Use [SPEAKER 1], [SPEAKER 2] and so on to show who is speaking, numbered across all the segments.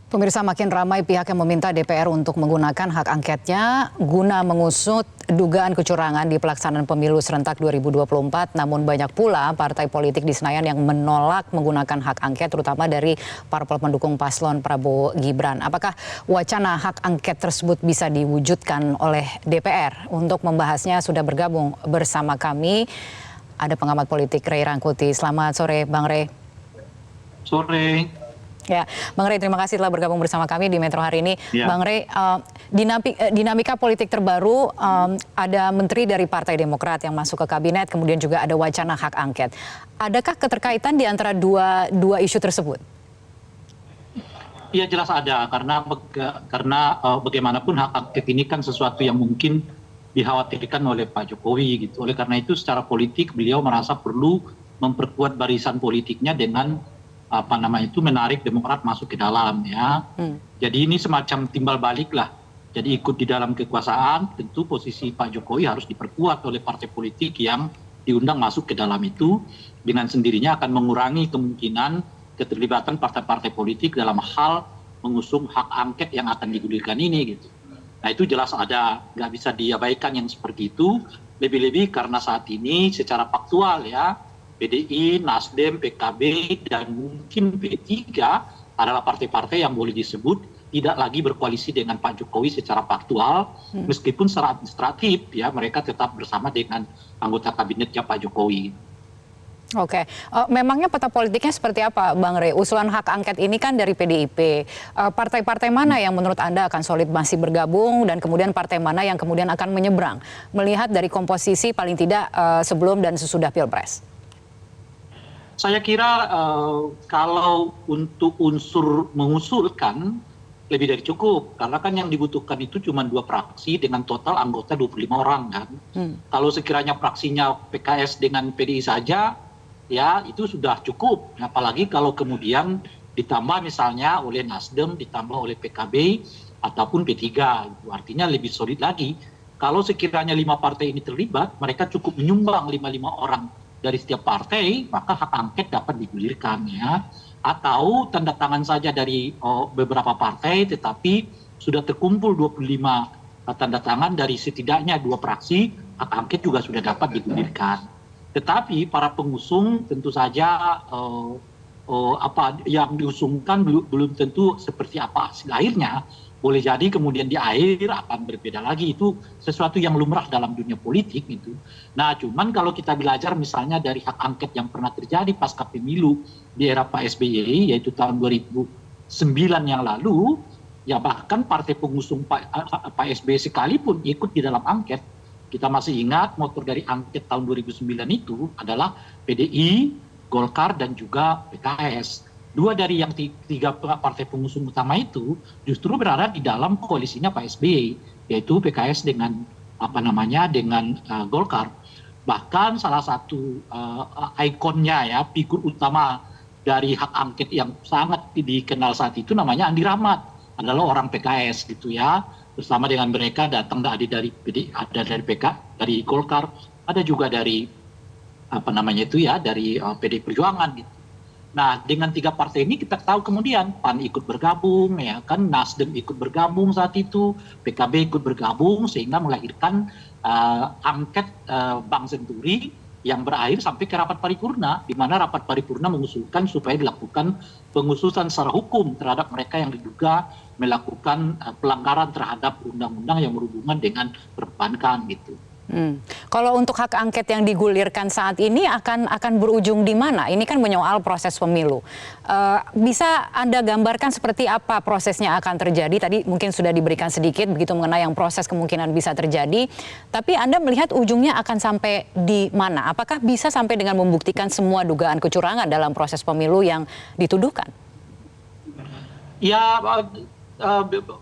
[SPEAKER 1] Pemirsa, makin ramai pihak yang meminta DPR untuk menggunakan hak angketnya guna mengusut dugaan kecurangan di pelaksanaan pemilu serentak 2024. Namun banyak pula partai politik di Senayan yang menolak menggunakan hak angket, terutama dari parpol pendukung paslon Prabowo Gibran. Apakah wacana hak angket tersebut bisa diwujudkan oleh DPR? Untuk membahasnya sudah bergabung bersama kami ada pengamat politik Ray Rangkuti. Selamat sore, Bang Ray.
[SPEAKER 2] Sore.
[SPEAKER 1] Ya, Bang Ray, terima kasih telah bergabung bersama kami di Metro hari ini.
[SPEAKER 2] Ya.
[SPEAKER 1] Bang Ray, dinamika politik terbaru, ada menteri dari Partai Demokrat yang masuk ke kabinet, kemudian juga ada wacana hak angket. Adakah keterkaitan di antara dua isu tersebut?
[SPEAKER 2] Iya, jelas ada, karena bagaimanapun hak angket ini kan sesuatu yang mungkin dikhawatirkan oleh Pak Jokowi gitu. Oleh karena itu secara politik beliau merasa perlu memperkuat barisan politiknya dengan menarik Demokrat masuk ke dalam ya. Jadi ini semacam timbal balik lah. Jadi ikut di dalam kekuasaan, tentu posisi Pak Jokowi harus diperkuat oleh partai politik yang diundang masuk ke dalam itu, dengan sendirinya akan mengurangi kemungkinan keterlibatan partai-partai politik dalam hal mengusung hak angket yang akan digulirkan ini gitu. Nah itu jelas ada, nggak bisa diabaikan yang seperti itu. Lebih-lebih karena saat ini secara faktual ya, PDI, Nasdem, PKB, dan mungkin P3 adalah partai-partai yang boleh disebut tidak lagi berkoalisi dengan Pak Jokowi secara faktual, meskipun secara administratif ya mereka tetap bersama dengan anggota kabinetnya Pak Jokowi.
[SPEAKER 1] Oke, memangnya peta politiknya seperti apa, Bang Ray? Usulan hak angket ini kan dari PDIP. Partai-partai mana yang menurut Anda akan solid masih bergabung, dan kemudian partai mana yang kemudian akan menyeberang? Melihat dari komposisi paling tidak sebelum dan sesudah Pilpres.
[SPEAKER 2] Saya kira kalau untuk unsur mengusulkan lebih dari cukup, karena kan yang dibutuhkan itu cuma 2 fraksi dengan total anggota 25 orang kan. Kalau sekiranya fraksinya PKS dengan PDI saja, ya itu sudah cukup. Apalagi kalau kemudian ditambah misalnya oleh Nasdem, ditambah oleh PKB ataupun P3, itu artinya lebih solid lagi. Kalau sekiranya 5 partai ini terlibat, mereka cukup menyumbang 5 orang dari setiap partai, maka hak angket dapat digulirkan ya. Atau tanda tangan saja dari beberapa partai, tetapi sudah terkumpul 25 tanda tangan dari setidaknya 2 fraksi, hak angket juga sudah dapat digulirkan. Tetapi para pengusung tentu saja apa yang diusungkan belum tentu seperti apa hasil akhirnya. Boleh jadi kemudian di akhir akan berbeda lagi, itu sesuatu yang lumrah dalam dunia politik gitu. Nah cuman kalau kita belajar misalnya dari hak angket yang pernah terjadi pasca pemilu di era Pak SBY, yaitu tahun 2009 yang lalu, ya bahkan partai pengusung Pak SBY sekalipun ikut di dalam angket. Kita masih ingat motor dari angket tahun 2009 itu adalah PDI, Golkar, dan juga PKS. 2 dari yang 3 partai pengusung utama itu justru berada di dalam koalisinya Pak SBY, yaitu PKS dengan dengan Golkar. Bahkan salah satu ikonnya ya, figur utama dari hak angket yang sangat dikenal saat itu namanya Andi Rahmat, adalah orang PKS gitu ya. Bersama dengan mereka datang dari PDI, ada dari Golkar, ada juga dari dari PDI Perjuangan gitu. Nah dengan 3 partai ini kita tahu kemudian PAN ikut bergabung ya kan, Nasdem ikut bergabung saat itu, PKB ikut bergabung, sehingga melahirkan angket Bank Senturi yang berakhir sampai ke rapat paripurna, di mana rapat paripurna mengusulkan supaya dilakukan pengusutan secara hukum terhadap mereka yang diduga melakukan pelanggaran terhadap undang-undang yang berhubungan dengan perbankan gitu.
[SPEAKER 1] Kalau untuk hak angket yang digulirkan saat ini akan berujung di mana? Ini kan menyoal proses pemilu. Bisa Anda gambarkan seperti apa prosesnya akan terjadi? Tadi mungkin sudah diberikan sedikit begitu mengenai yang proses kemungkinan bisa terjadi. Tapi Anda melihat ujungnya akan sampai di mana? Apakah bisa sampai dengan membuktikan semua dugaan kecurangan dalam proses pemilu yang dituduhkan?
[SPEAKER 2] Ya,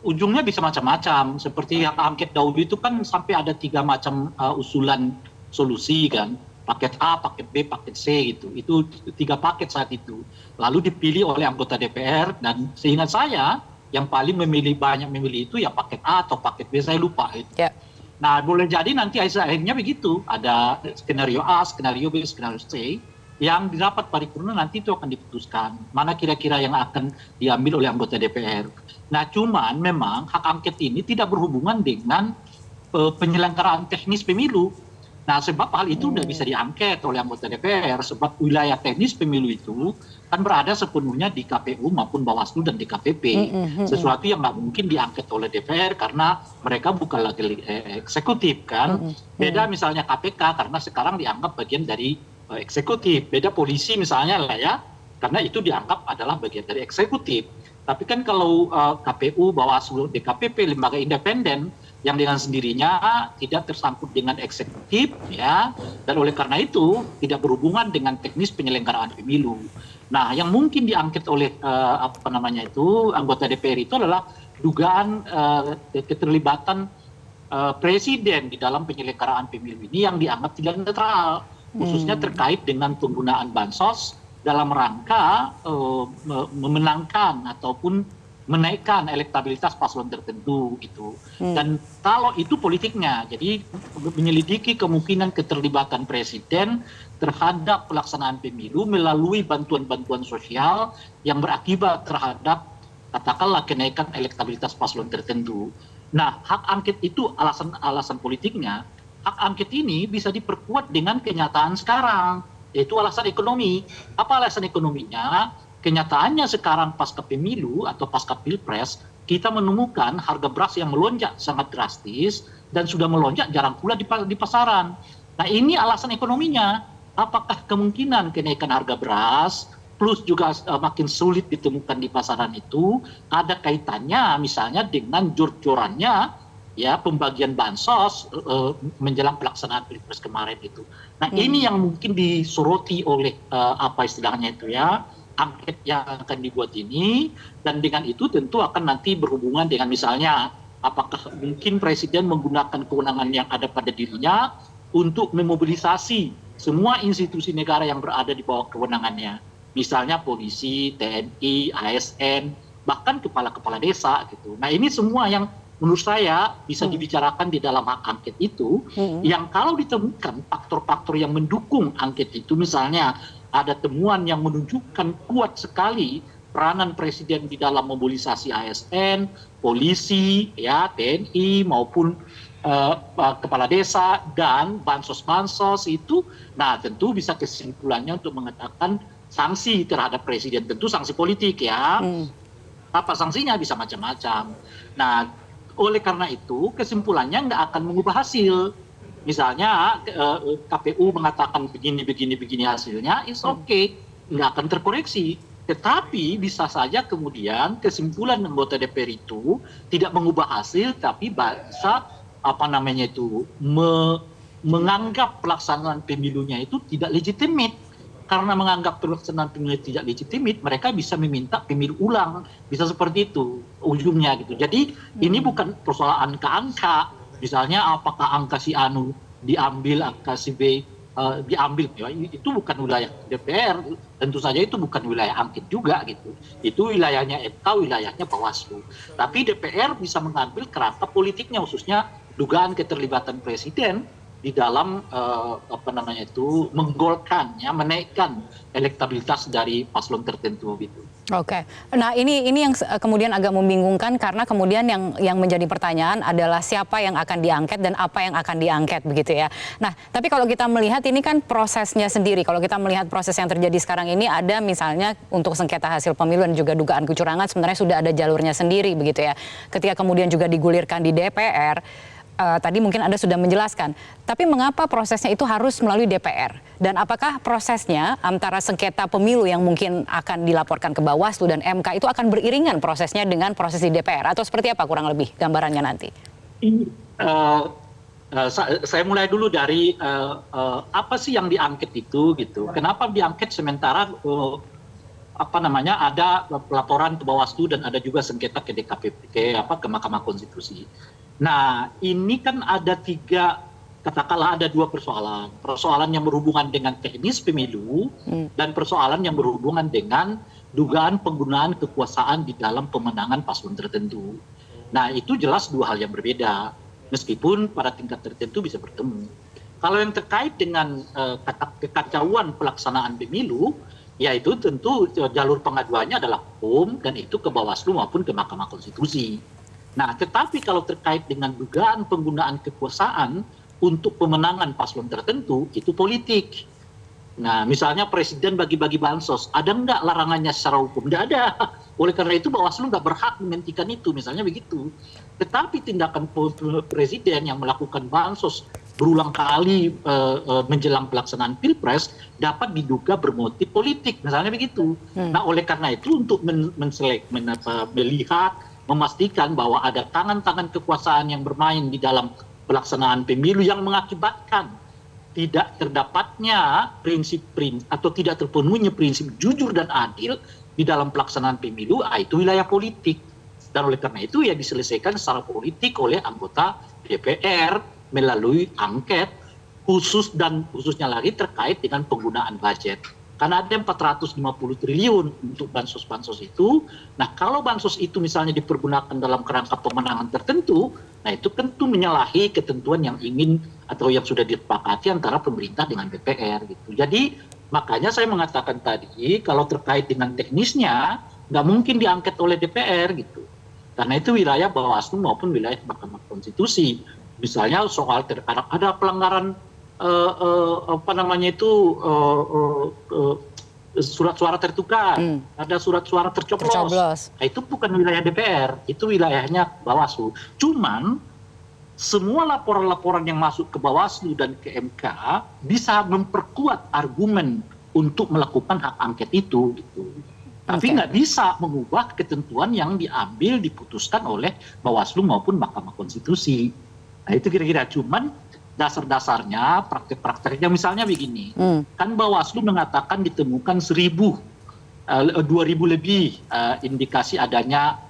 [SPEAKER 2] ujungnya bisa macam-macam. Seperti hak angket dahulu itu kan sampai ada 3 macam usulan solusi kan, paket A, paket B, paket C gitu. Itu 3 paket saat itu. Lalu dipilih oleh anggota DPR, dan seingat saya yang paling banyak memilih itu ya paket A atau paket B, saya lupa gitu.
[SPEAKER 1] Yeah.
[SPEAKER 2] Nah boleh jadi nanti akhirnya begitu, ada skenario A, skenario B, skenario C. yang di rapat paripurna nanti itu akan diputuskan mana kira-kira yang akan diambil oleh anggota DPR. Nah, cuman memang hak angket ini tidak berhubungan dengan penyelenggaraan teknis pemilu. Nah, sebab hal itu tidak bisa diangket oleh anggota DPR, sebab wilayah teknis pemilu itu kan berada sepenuhnya di KPU maupun Bawaslu dan DKPP. Sesuatu yang nggak mungkin diangket oleh DPR karena mereka bukan lagi eksekutif kan. Beda misalnya KPK karena sekarang dianggap bagian dari eksekutif. Beda polisi misalnya lah ya, karena itu dianggap adalah bagian dari eksekutif. Tapi kan kalau KPU, Bawaslu, DKPP, lembaga independen yang dengan sendirinya tidak tersangkut dengan eksekutif, ya, dan oleh karena itu tidak berhubungan dengan teknis penyelenggaraan pemilu. Nah, yang mungkin diangket oleh anggota DPR itu adalah dugaan keterlibatan presiden di dalam penyelenggaraan pemilu ini yang dianggap tidak netral, khususnya terkait dengan penggunaan bansos dalam rangka memenangkan ataupun menaikkan elektabilitas paslon tertentu gitu. Dan kalau itu politiknya, jadi menyelidiki kemungkinan keterlibatan presiden terhadap pelaksanaan pemilu melalui bantuan-bantuan sosial yang berakibat terhadap katakanlah kenaikan elektabilitas paslon tertentu. Nah, hak angket itu alasan politiknya. Hak angket ini bisa diperkuat dengan kenyataan sekarang, yaitu alasan ekonomi. Apa alasan ekonominya? Kenyataannya sekarang pasca pemilu atau pasca pilpres, kita menemukan harga beras yang melonjak sangat drastis dan sudah melonjak jarang pula di pasaran. Nah, ini alasan ekonominya. Apakah kemungkinan kenaikan harga beras plus juga makin sulit ditemukan di pasaran itu ada kaitannya misalnya dengan jor-jorannya ya pembagian bansos menjelang pelaksanaan pilpres kemarin itu. Nah, ini yang mungkin disoroti oleh apa istilahnya itu ya, angket yang akan dibuat ini, dan dengan itu tentu akan nanti berhubungan dengan misalnya apakah mungkin presiden menggunakan kewenangan yang ada pada dirinya untuk memobilisasi semua institusi negara yang berada di bawah kewenangannya, misalnya polisi, TNI, ASN, bahkan kepala-kepala desa gitu. Nah, ini semua yang menurut saya bisa dibicarakan di dalam hak angket itu, yang kalau ditemukan faktor-faktor yang mendukung angket itu, misalnya ada temuan yang menunjukkan kuat sekali peranan presiden di dalam mobilisasi ASN, polisi, ya, TNI maupun kepala desa dan bansos-bansos itu, nah tentu bisa kesimpulannya untuk mengatakan sanksi terhadap presiden, tentu sanksi politik ya. Apa sanksinya bisa macam-macam. Nah, oleh karena itu kesimpulannya nggak akan mengubah hasil. Misalnya KPU mengatakan begini hasilnya, it's okay, nggak akan terkoreksi. Tetapi bisa saja kemudian kesimpulan anggota DPR itu tidak mengubah hasil, tapi bisa menganggap pelaksanaan pemilunya itu tidak legitimit. Karena menganggap pelaksanaan pemilu tidak legitimit, mereka bisa meminta pemilu ulang, bisa seperti itu ujungnya gitu. Jadi ini bukan persoalan ke angka. Misalnya apakah angka si Anu diambil, angka si B diambil, ya, itu bukan wilayah DPR, tentu saja itu bukan wilayah angket juga gitu. Itu wilayahnya MK, wilayahnya Bawaslu. Tapi DPR bisa mengambil kerangka politiknya, khususnya dugaan keterlibatan presiden di dalam menggolkannya, menaikkan elektabilitas dari paslon tertentu gitu.
[SPEAKER 1] Oke, nah ini yang kemudian agak membingungkan karena kemudian yang menjadi pertanyaan adalah siapa yang akan diangket dan apa yang akan diangket begitu ya. Nah, tapi kalau kita melihat ini kan prosesnya sendiri. Kalau kita melihat proses yang terjadi sekarang ini ada misalnya untuk sengketa hasil pemilu dan juga dugaan kecurangan sebenarnya sudah ada jalurnya sendiri begitu ya. Ketika kemudian juga digulirkan di DPR. Tadi mungkin Anda sudah menjelaskan, tapi mengapa prosesnya itu harus melalui DPR? Dan apakah prosesnya antara sengketa pemilu yang mungkin akan dilaporkan ke Bawaslu dan MK itu akan beriringan prosesnya dengan proses di DPR? Atau seperti apa kurang lebih gambarannya nanti?
[SPEAKER 2] Saya mulai dulu dari apa sih yang diangket itu gitu. Kenapa diangket sementara ada laporan ke Bawaslu dan ada juga sengketa ke DKPP, ke Mahkamah Konstitusi. Nah, ini kan ada katakanlah ada dua persoalan. Persoalan yang berhubungan dengan teknis pemilu dan persoalan yang berhubungan dengan dugaan penggunaan kekuasaan di dalam pemenangan paslon tertentu. Nah, itu jelas dua hal yang berbeda. Meskipun pada tingkat tertentu bisa bertemu. Kalau yang terkait dengan kekacauan pelaksanaan pemilu, ya itu tentu jalur pengaduannya adalah hukum dan itu ke Bawaslu maupun ke Mahkamah Konstitusi. Nah, tetapi kalau terkait dengan dugaan penggunaan kekuasaan untuk pemenangan paslon tertentu, itu politik. Nah, misalnya presiden bagi-bagi bansos, ada nggak larangannya secara hukum? Tidak ada. Oleh karena itu Bawaslu nggak berhak menghentikan itu, misalnya begitu. Tetapi tindakan presiden yang melakukan bansos berulang kali menjelang pelaksanaan pilpres dapat diduga bermotif politik, misalnya begitu. Nah, oleh karena itu untuk melihat, memastikan bahwa ada tangan-tangan kekuasaan yang bermain di dalam pelaksanaan pemilu yang mengakibatkan tidak terdapatnya prinsip-prinsip atau tidak terpenuhinya prinsip jujur dan adil di dalam pelaksanaan pemilu, itu wilayah politik. Dan oleh karena itu ya diselesaikan secara politik oleh anggota DPR melalui angket khusus dan khususnya lagi terkait dengan penggunaan budget. Karena ada 450 triliun untuk bansos-bansos itu. Nah, kalau bansos itu misalnya dipergunakan dalam kerangka pemenangan tertentu, nah itu tentu menyalahi ketentuan yang ingin atau yang sudah disepakati antara pemerintah dengan DPR gitu. Jadi makanya saya mengatakan tadi kalau terkait dengan teknisnya nggak mungkin diangket oleh DPR gitu. Karena itu wilayah Bawaslu maupun wilayah Mahkamah Konstitusi. Misalnya soal ada pelanggaran surat suara tertukar, ada surat suara tercoblos. Nah, itu bukan wilayah DPR, itu wilayahnya Bawaslu. Cuman semua laporan-laporan yang masuk ke Bawaslu dan ke MK bisa memperkuat argumen untuk melakukan hak angket itu gitu. Tapi nggak bisa mengubah ketentuan yang diambil diputuskan oleh Bawaslu maupun Mahkamah Konstitusi. Nah, itu kira-kira. Cuman dasar-dasarnya, praktek-prakteknya misalnya begini. Kan Bawaslu mengatakan ditemukan 2.000 lebih indikasi adanya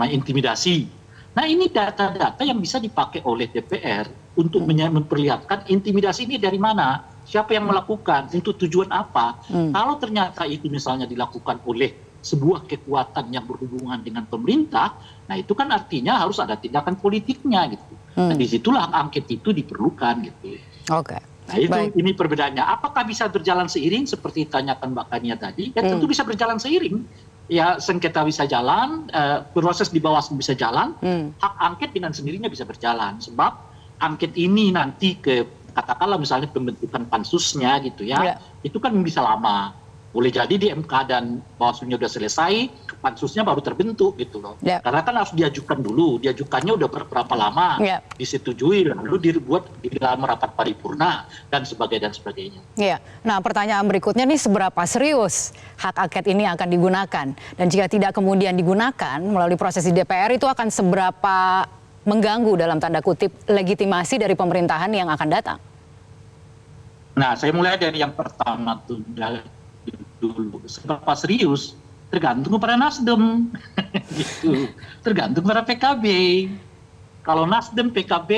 [SPEAKER 2] intimidasi. Nah, ini data-data yang bisa dipakai oleh DPR untuk memperlihatkan intimidasi ini dari mana, siapa yang melakukan, untuk tujuan apa. Kalau ternyata itu misalnya dilakukan oleh sebuah kekuatan yang berhubungan dengan pemerintah, nah itu kan artinya harus ada tindakan politiknya gitu. Nah, disitulah angket itu diperlukan gitu.
[SPEAKER 1] Oke.
[SPEAKER 2] Nah, ini perbedaannya. Apakah bisa berjalan seiring seperti ditanyakan Mbak Kania tadi? Ya tentu bisa berjalan seiring. Ya sengketa bisa jalan, proses di Bawaslu bisa jalan, hak angket dengan sendirinya bisa berjalan. Sebab angket ini nanti katakanlah misalnya pembentukan pansusnya gitu ya, itu kan bisa lama. Boleh jadi di MK dan Bawaslu-nya sudah selesai, pansusnya baru terbentuk gitu loh. Karena kan harus diajukan dulu, diajukannya udah berapa lama, disetujui, lalu dibuat di dalam rapat paripurna dan sebagainya.
[SPEAKER 1] Nah, pertanyaan berikutnya nih, seberapa serius hak angket ini akan digunakan? Dan jika tidak kemudian digunakan melalui proses di DPR, itu akan seberapa mengganggu dalam tanda kutip legitimasi dari pemerintahan yang akan datang?
[SPEAKER 2] Nah, saya mulai dari yang pertama tuh dulu. Seberapa serius tergantung kepada Nasdem gitu. Tergantung kepada PKB. Kalau Nasdem PKB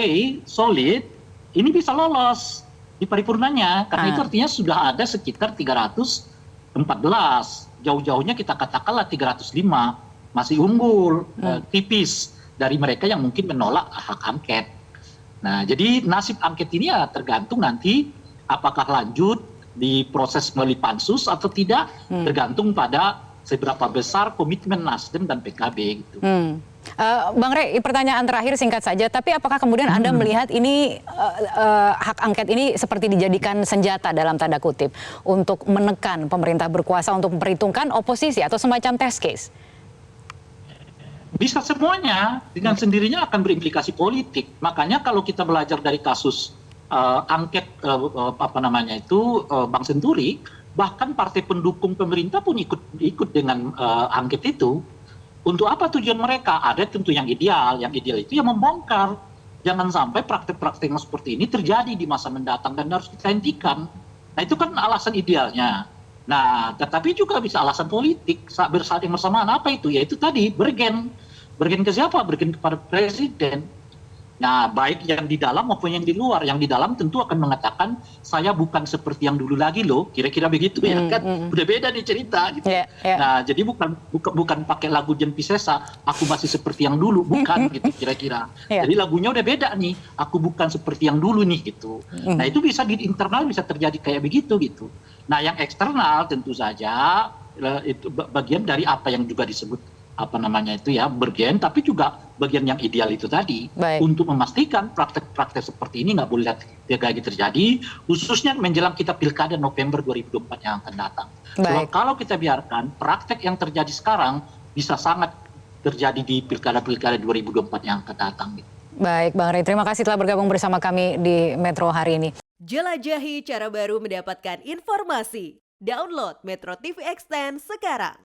[SPEAKER 2] solid, ini bisa lolos di paripurnanya karena itu artinya sudah ada sekitar 314. Jauh-jauhnya kita katakanlah 305, masih unggul, tipis dari mereka yang mungkin menolak hak angket. Nah, jadi nasib angket ini ya tergantung nanti apakah lanjut di proses melalui pansus atau tidak, tergantung pada seberapa besar komitmen Nasdem dan PKB gitu.
[SPEAKER 1] Bang Rey, pertanyaan terakhir singkat saja, tapi apakah kemudian Anda melihat ini hak angket ini seperti dijadikan senjata dalam tanda kutip untuk menekan pemerintah berkuasa untuk memperhitungkan oposisi atau semacam test case?
[SPEAKER 2] Bisa semuanya, dengan sendirinya akan berimplikasi politik. Makanya kalau kita belajar dari kasus angket Bank Senturi, bahkan partai pendukung pemerintah pun ikut dengan angket itu. Untuk apa tujuan mereka? Ada tentu yang ideal itu yang membongkar. Jangan sampai praktek-praktek yang seperti ini terjadi di masa mendatang dan harus kita hentikan. Nah, itu kan alasan idealnya. Nah, tetapi juga bisa alasan politik bersanding bersamaan. Apa itu? Yaitu tadi bergen ke siapa? Bergen kepada presiden. Nah, baik yang di dalam maupun yang di luar. Yang di dalam tentu akan mengatakan saya bukan seperti yang dulu lagi loh, kira-kira begitu ya kan. Udah beda nih cerita gitu. Nah, jadi bukan pakai lagu Jen Pisesa, aku masih seperti yang dulu, bukan gitu kira-kira. Jadi lagunya udah beda nih, aku bukan seperti yang dulu nih gitu. Nah, itu bisa di internal bisa terjadi kayak begitu gitu. Nah, yang eksternal tentu saja itu bagian dari apa yang juga disebut bergen, tapi juga bagian yang ideal itu tadi. Untuk memastikan praktek-praktek seperti ini nggak boleh lagi terjadi, khususnya menjelang kita pilkada November 2024 yang akan datang. Sebab kalau kita biarkan praktek yang terjadi sekarang bisa sangat terjadi di pilkada-pilkada 2024 yang akan datang.
[SPEAKER 1] Baik, Bang Rey, terima kasih telah bergabung bersama kami di Metro hari ini.
[SPEAKER 3] Jelajahi cara baru mendapatkan informasi. Download Metro TV Extend sekarang.